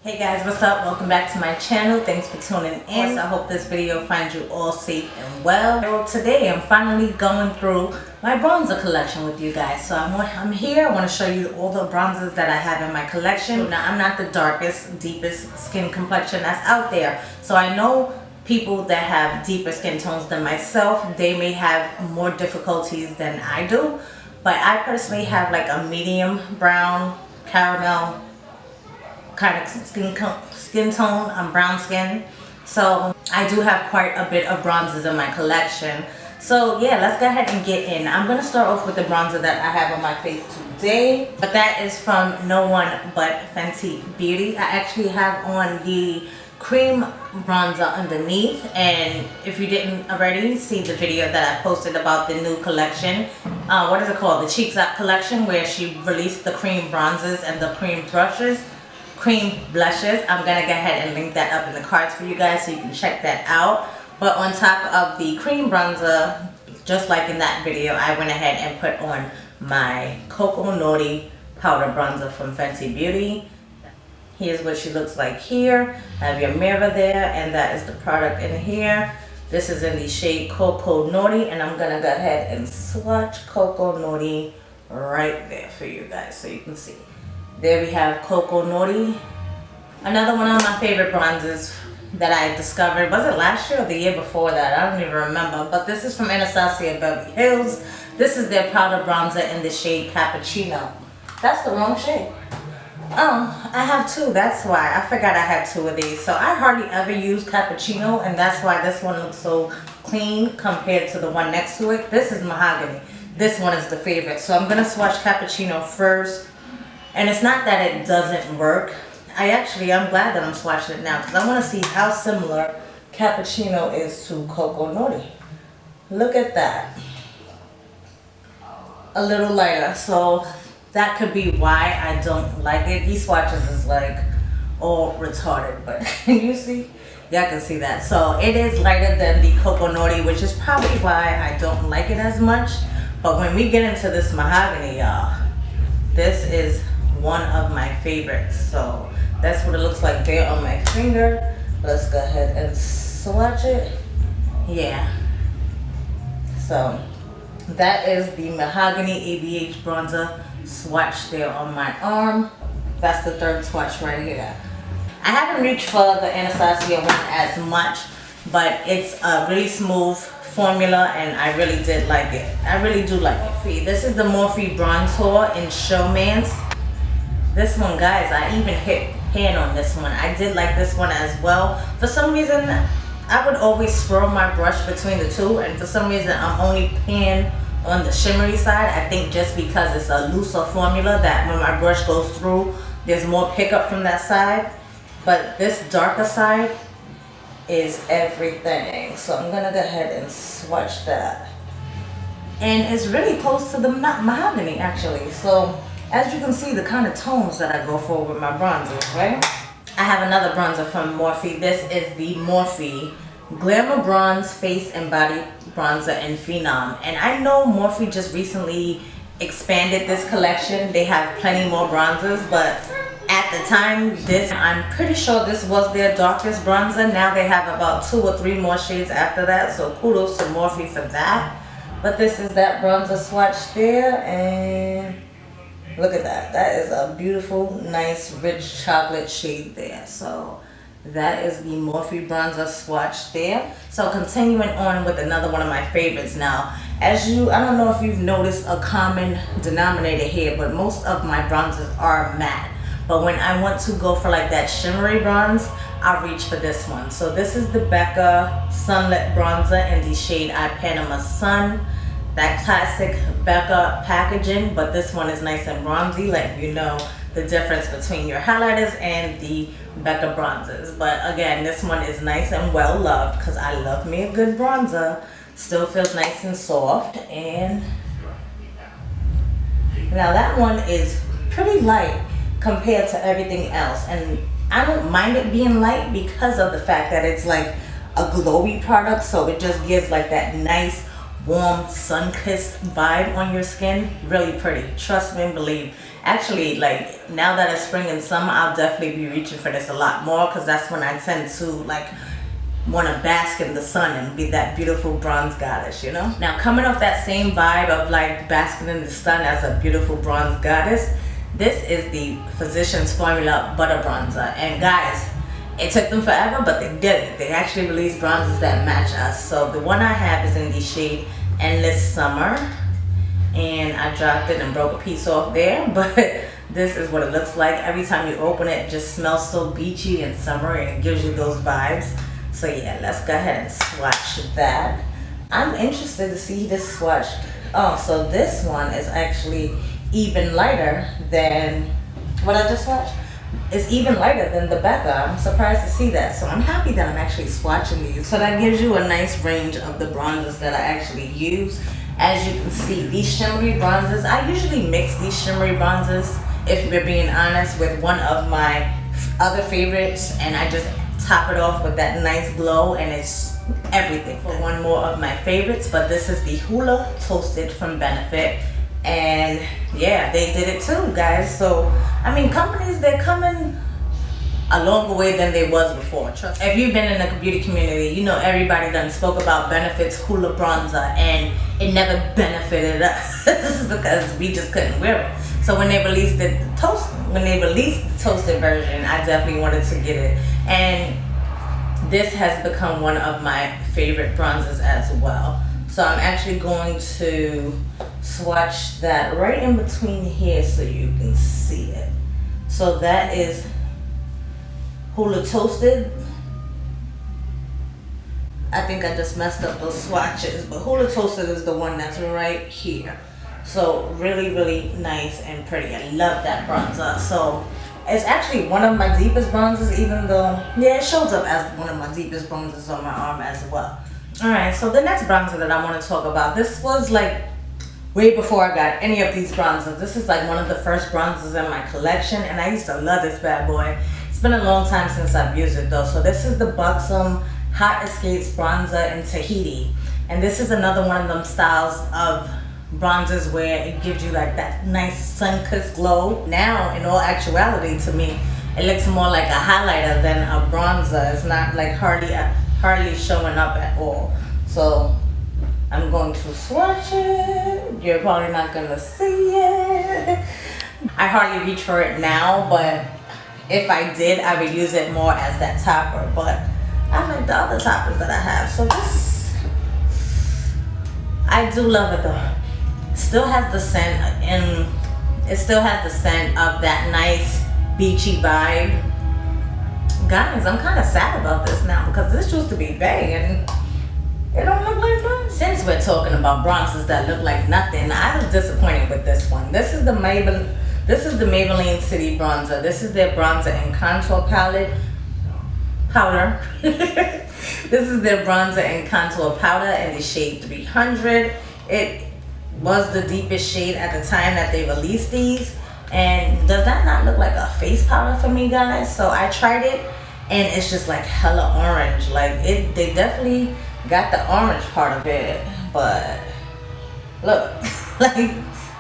Hey guys, what's up? Welcome back to my channel. Thanks for tuning in. I hope this video finds you all safe and well. So today I'm finally going through my bronzer collection with you guys. So I'm here. I want to show you all the bronzers that I have in my collection. Now I'm not the darkest, deepest skin complexion that's out there. So I know people that have deeper skin tones than myself, they may have more difficulties than I do. But I personally have like a medium brown, caramel kind of skin tone. I'm brown skin, so I do have quite a bit of bronzers in my collection. So yeah, let's go ahead and get in. I'm gonna start off with the bronzer that I have on my face today, but that is from no one but Fenty Beauty. I actually have on the cream bronzer underneath, and if you didn't already see the video that I posted about the new collection, what is it called, the Cheeks Up collection, where she released the cream bronzers and the cream blushes, I'm gonna go ahead and link that up in the cards for you guys so you can check that out. But on top of the cream bronzer, just like in that video, I went ahead and put on my Cocoa Naughty powder bronzer from Fenty Beauty. Here's what she looks like here. I have your mirror there, and that is the product in here. This is in the shade Cocoa Naughty, and I'm gonna go ahead and swatch Cocoa Naughty right there for you guys so you can see. There we have Cocoa Naughty. Another one of my favorite bronzers that I discovered, was it last year or the year before that? I don't even remember. But this is from Anastasia Beverly Hills. This is their powder bronzer in the shade Cappuccino. That's the wrong shade. Oh, I have two. That's why. I forgot I had two of these. So I hardly ever use Cappuccino, and that's why this one looks so clean compared to the one next to it. This is Mahogany. This one is the favorite. So I'm going to swatch Cappuccino first. And it's not that it doesn't work. I'm glad that I'm swatching it now because I want to see how similar Cappuccino is to Cocoa Naughty. Look at that. A little lighter. So that could be why I don't like it. These swatches is like all retarded, but can you see? Y'all can see that. So it is lighter than the Cocoa Naughty, which is probably why I don't like it as much. But when we get into this Mahogany, y'all, this is one of my favorites. So that's what it looks like there on my finger. Let's go ahead and swatch it. Yeah, so that is the Mahogany ABH bronzer swatch there on my arm. That's the third swatch right here. I haven't reached for the Anastasia one as much, but it's a really smooth formula and I really did like it. I really do like it. This is the Morphe Bronzer in Showmance. This one, guys, I even hit pan on this one. I did like this one as well. For some reason, I would always swirl my brush between the two, and for some reason, I'm only pan on the shimmery side. I think just because it's a looser formula that when my brush goes through, there's more pickup from that side. But this darker side is everything. So I'm gonna go ahead and swatch that. And it's really close to the Mahogany, actually. So as you can see, the kind of tones that I go for with my bronzers, right? I have another bronzer from Morphe. This is the Morphe Glamour Bronze Face and Body Bronzer in Phenom. And I know Morphe just recently expanded this collection. They have plenty more bronzers, but at the time, I'm pretty sure this was their darkest bronzer. Now they have about 2 or 3 more shades after that, so kudos to Morphe for that. But this is that bronzer swatch there, and look at that. That is a beautiful, nice, rich chocolate shade there. So that is the Morphe bronzer swatch there. So continuing on with another one of my favorites now. I don't know if you've noticed a common denominator here, but most of my bronzers are matte. But when I want to go for like that shimmery bronze, I'll reach for this one. So this is the Becca Sunlit Bronzer in the shade I Panama Sun. That classic Becca packaging, but this one is nice and bronzy, letting you know the difference between your highlighters and the Becca bronzers. But again, this one is nice and well loved because I love me a good bronzer. Still feels nice and soft. And now that one is pretty light compared to everything else, and I don't mind it being light because of the fact that it's like a glowy product, so it just gives like that nice warm sun-kissed vibe on your skin. Really pretty, trust me and believe. Actually, like now that it's spring and summer, I'll definitely be reaching for this a lot more, because that's when I tend to like want to bask in the sun and be that beautiful bronze goddess, you know. Now coming off that same vibe of like basking in the sun as a beautiful bronze goddess, this is the Physicians Formula Butter Bronzer. And guys, it took them forever, but they did it. They actually released bronzers that match us. So the one I have is in the shade Endless Summer, and I dropped it and broke a piece off there, but this is what it looks like. Every time you open it, it just smells so beachy and summery, and it gives you those vibes. So yeah, let's go ahead and swatch that. I'm interested to see this swatch. Oh, so this one is actually even lighter than what I just swatched. It's even lighter than the Becca. I'm surprised to see that. So I'm happy that I'm actually swatching these. So that gives you a nice range of the bronzers that I actually use. As you can see, these shimmery bronzers, I usually mix these shimmery bronzers, if we're being honest, with one of my other favorites, and I just top it off with that nice glow, and it's everything. For one more of my favorites, but this is the Hoola Toasted from Benefit. And yeah, they did it too, guys. So I mean, companies, they're coming a longer way than they was before. Trust me. If you've been in the beauty community, you know everybody done spoke about Benefit's Hoola bronzer, and it never benefited us because we just couldn't wear it. So when they released the toasted version, I definitely wanted to get it, and this has become one of my favorite bronzers as well. So I'm actually going to swatch that right in between here so you can see it. So that is Hoola Toasted. I think I just messed up those swatches, but Hoola Toasted is the one that's right here. So really, really nice and pretty. I love that bronzer. So it's actually one of my deepest bronzers, even though, yeah, it shows up as one of my deepest bronzers on my arm as well. Alright, so the next bronzer that I want to talk about, this was like way before I got any of these bronzers. This is like one of the first bronzers in my collection, and I used to love this bad boy. It's been a long time since I've used it though. So this is the Buxom Hot Escapes Bronzer in Tahiti. And this is another one of them styles of bronzers where it gives you like that nice sun-kissed glow. Now, in all actuality, to me, it looks more like a highlighter than a bronzer. It's not like hardly showing up at all. So I'm going to swatch it. You're probably not gonna see it. I hardly reach for it now, but if I did, I would use it more as that topper. But I like the other toppers that I have. So this, I do love it though. Still has the scent, and it still has the scent of that nice beachy vibe. Guys, I'm kind of sad about this now because this used to be bae and it don't look like fun. Since we're talking about bronzers that look like nothing, I was disappointed with this one. This is the Maybelline City Bronzer. This is their bronzer and contour powder. This is their bronzer and contour powder in the shade 300. It was the deepest shade at the time that they released these. And does that not look like a face powder for me, guys? So I tried it, and it's just like hella orange. Like they definitely got the orange part of it, but look, like,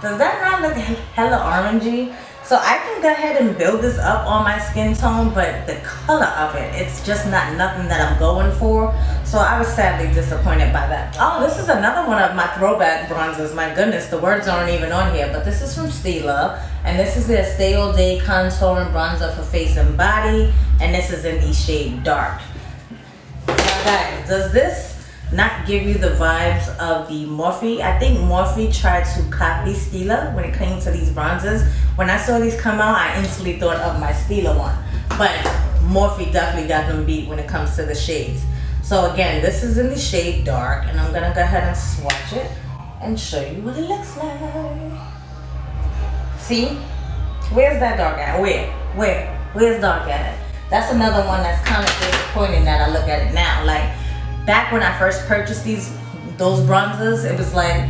does that not look hella orangey? So I can go ahead and build this up on my skin tone, but the color of it, it's just not nothing that I'm going for. So I was sadly disappointed by that. Oh, this is another one of my throwback bronzers. My goodness, the words aren't even on here, but this is from Stila, and this is their Stay All Day Contouring Bronzer for face and body, and this is in the shade Dark. Now guys, does this not give you the vibes of the Morphe? I think Morphe tried to copy Stila when it came to these bronzers. When I saw these come out, I instantly thought of my Stila one. But Morphe definitely got them beat when it comes to the shades. So again, this is in the shade Dark, and I'm gonna go ahead and swatch it and show you what it looks like. See? Where's that dark at? Where's dark at? That's another one that's kind of disappointing that I look at it now. Like, back when I first purchased those bronzers, it was like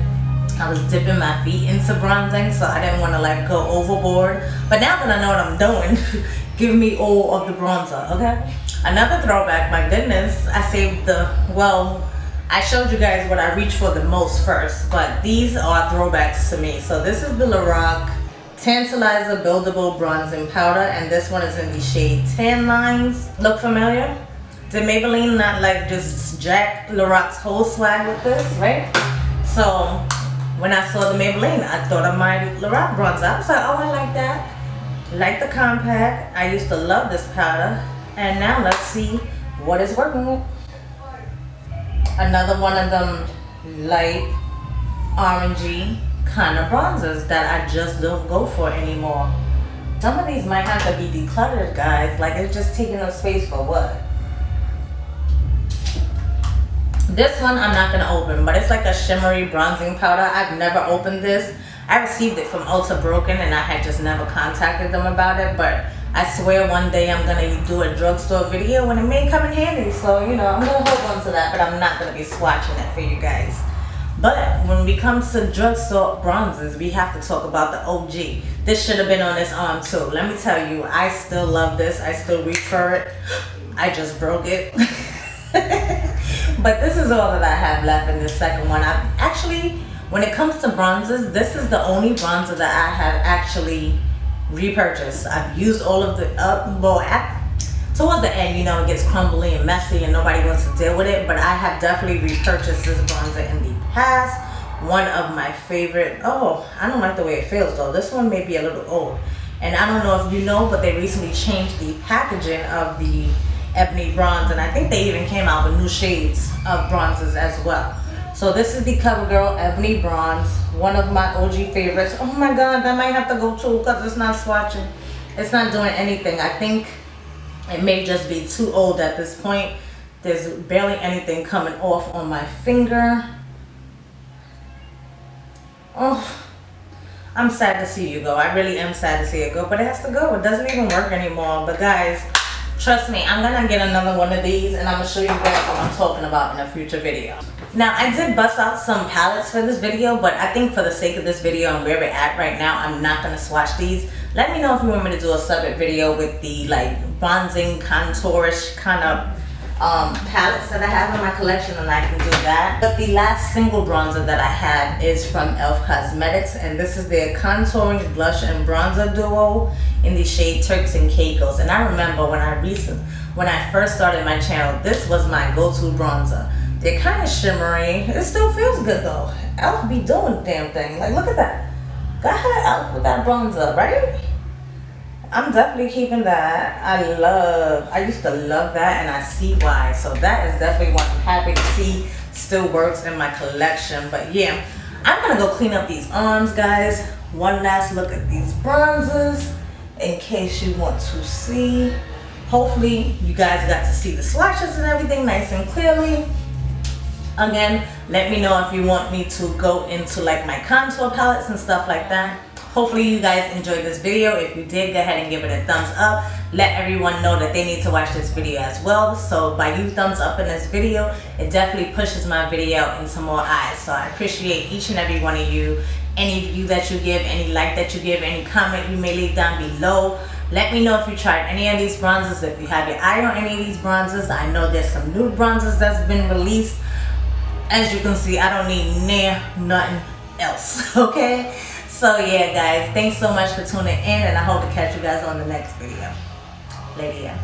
I was dipping my feet into bronzing, so I didn't want to like go overboard. But now that I know what I'm doing, give me all of the bronzer, okay? Another throwback, my goodness, I saved the, well, I showed you guys what I reach for the most first, but these are throwbacks to me. So this is the Lorac Tantalizer Buildable Bronzing Powder, and this one is in the shade Tan Lines. Look familiar? Did Maybelline not like just jack Lorac's whole swag with this, right? So when I saw the Maybelline, I thought of my Lorac bronzer. I was like, oh, I like that. Like the compact. I used to love this powder. And now let's see what it's working with. Another one of them light orangey kind of bronzers that I just don't go for anymore. Some of these might have to be decluttered, guys. Like, it's just taking up space for what? This one I'm not gonna open, but it's like a shimmery bronzing powder. I've never opened this. I received it from Ulta Broken and I had just never contacted them about it, but I swear one day I'm gonna do a drugstore video and it may come in handy. So, you know, I'm gonna hold on to that, but I'm not gonna be swatching it for you guys. But when we come to drugstore bronzers, we have to talk about the OG. This should have been on this arm too. Let me tell you, I still love this. I still reach for it. I just broke it. But this is all that I have left in this second one. I actually, when it comes to bronzers, this is the only bronzer that I have actually repurchased. I've used all of the towards the end, you know, it gets crumbly and messy and nobody wants to deal with it, but I have definitely repurchased this bronzer in the past. One of my favorite. Oh, I don't like the way it feels though. This one may be a little old, and I don't know if you know, but they recently changed the packaging of the ebony bronze, and I think they even came out with new shades of bronzes as well. So this is the Covergirl Ebony Bronze, one of my OG favorites. Oh my god, that might have to go too because it's not swatching. It's not doing anything. I think it may just be too old at this point. There's barely anything coming off on my finger. Oh, I'm sad to see you go. I really am sad to see it go, but it has to go. It doesn't even work anymore. But guys, trust me, I'm gonna get another one of these and I'm gonna show you guys what I'm talking about in a future video. Now, I did bust out some palettes for this video, but I think for the sake of this video and where we're at right now, I'm not gonna swatch these. Let me know if you want me to do a separate video with the like bronzing, contourish kind of palettes that I have in my collection, and I can do that. But the last single bronzer that I have is from e.l.f. Cosmetics, and this is their contouring blush and bronzer duo in the shade Turks and Caicos. And I remember when I first started my channel, this was my go-to bronzer. They're kind of shimmery. It still feels good though. e.l.f. be doing the damn thing. Like, look at that. Go ahead, e.l.f. with that bronzer, right? I'm definitely keeping that. I used to love that, and I see why. So that is definitely what I'm happy to see still works in my collection. But yeah, I'm gonna go clean up these arms, guys. One last look at these bronzers in case you want to see. Hopefully you guys got to see the swatches and everything nice and clearly. Again, let me know if you want me to go into like my contour palettes and stuff like that. Hopefully you guys enjoyed this video. If you did, go ahead and give it a thumbs up. Let everyone know that they need to watch this video as well. So by you thumbs up in this video, it definitely pushes my video into more eyes. So I appreciate each and every one of you. Any view that you give, any like that you give, any comment you may leave down below. Let me know if you tried any of these bronzers, if you have your eye on any of these bronzers. I know there's some new bronzers that's been released. As you can see, I don't need near nothing else, okay? So yeah, guys, thanks so much for tuning in, and I hope to catch you guys on the next video. Later.